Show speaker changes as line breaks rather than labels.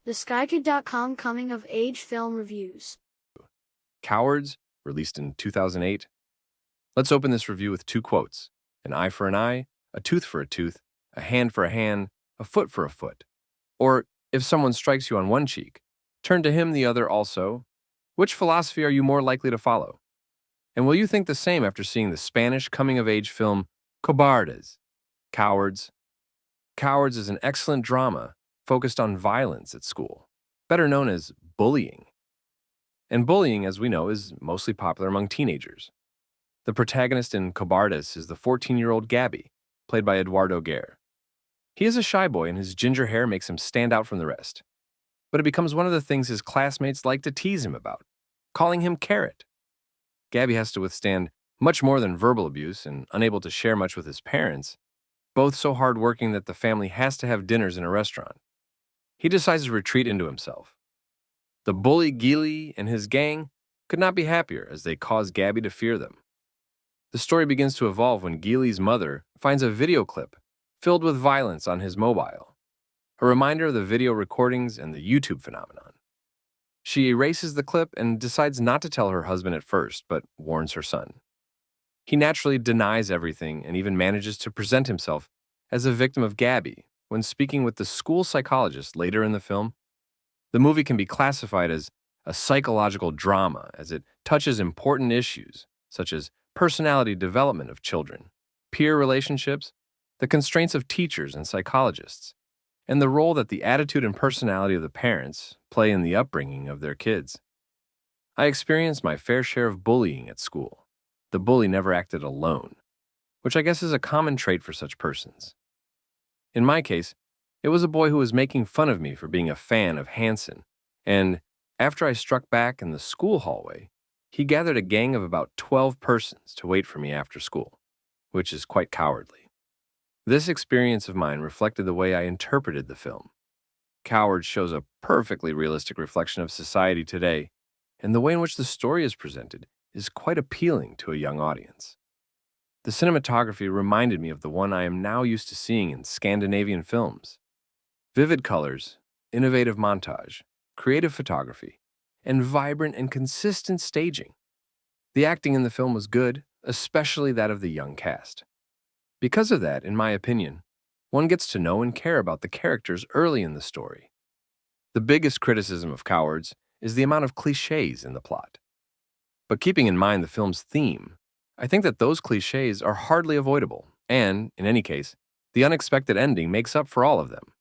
TheSkyKid.com Coming of Age Film Reviews.
Cowards, released in 2008. Let's open this review with two quotes. An eye for an eye, a tooth for a tooth, a hand for a hand, a foot for a foot. Or, if someone strikes you on one cheek, turn to him the other also. Which philosophy are you more likely to follow? And will you think the same after seeing the Spanish coming-of-age film Cobardes? Cowards. Cowards is an excellent drama focused on violence at school, better known as bullying. And bullying, as we know, is mostly popular among teenagers. The protagonist in Cobardes is the 14-year-old Gabby, played by Eduardo Guerre. He is a shy boy and his ginger hair makes him stand out from the rest. But it becomes one of the things his classmates like to tease him about, calling him Carrot. Gabby has to withstand much more than verbal abuse and unable to share much with his parents, both so hardworking that the family has to have dinners in a restaurant. He decides to retreat into himself. The bully Gili and his gang could not be happier as they cause Gabby to fear them. The story begins to evolve when Gili's mother finds a video clip filled with violence on his mobile, a reminder of the video recordings and the YouTube phenomenon. She erases the clip and decides not to tell her husband at first, but warns her son. He naturally denies everything and even manages to present himself as a victim of Gabby when speaking with the school psychologist later in the film. The movie can be classified as a psychological drama as it touches important issues such as personality development of children, peer relationships, the constraints of teachers and psychologists, and the role that the attitude and personality of the parents play in the upbringing of their kids. I experienced my fair share of bullying at school. The bully never acted alone, which I guess is a common trait for such persons. In my case, it was a boy who was making fun of me for being a fan of Hanson, and after I struck back in the school hallway, he gathered a gang of about 12 persons to wait for me after school, which is quite cowardly. This experience of mine reflected the way I interpreted the film. Cowards shows a perfectly realistic reflection of society today, and the way in which the story is presented is quite appealing to a young audience. The cinematography reminded me of the one I am now used to seeing in Scandinavian films. Vivid colors, innovative montage, creative photography, and vibrant and consistent staging. The acting in the film was good, especially that of the young cast. Because of that, in my opinion, one gets to know and care about the characters early in the story. The biggest criticism of Cowards is the amount of cliches in the plot. But keeping in mind the film's theme, I think that those cliches are hardly avoidable, and, in any case, the unexpected ending makes up for all of them.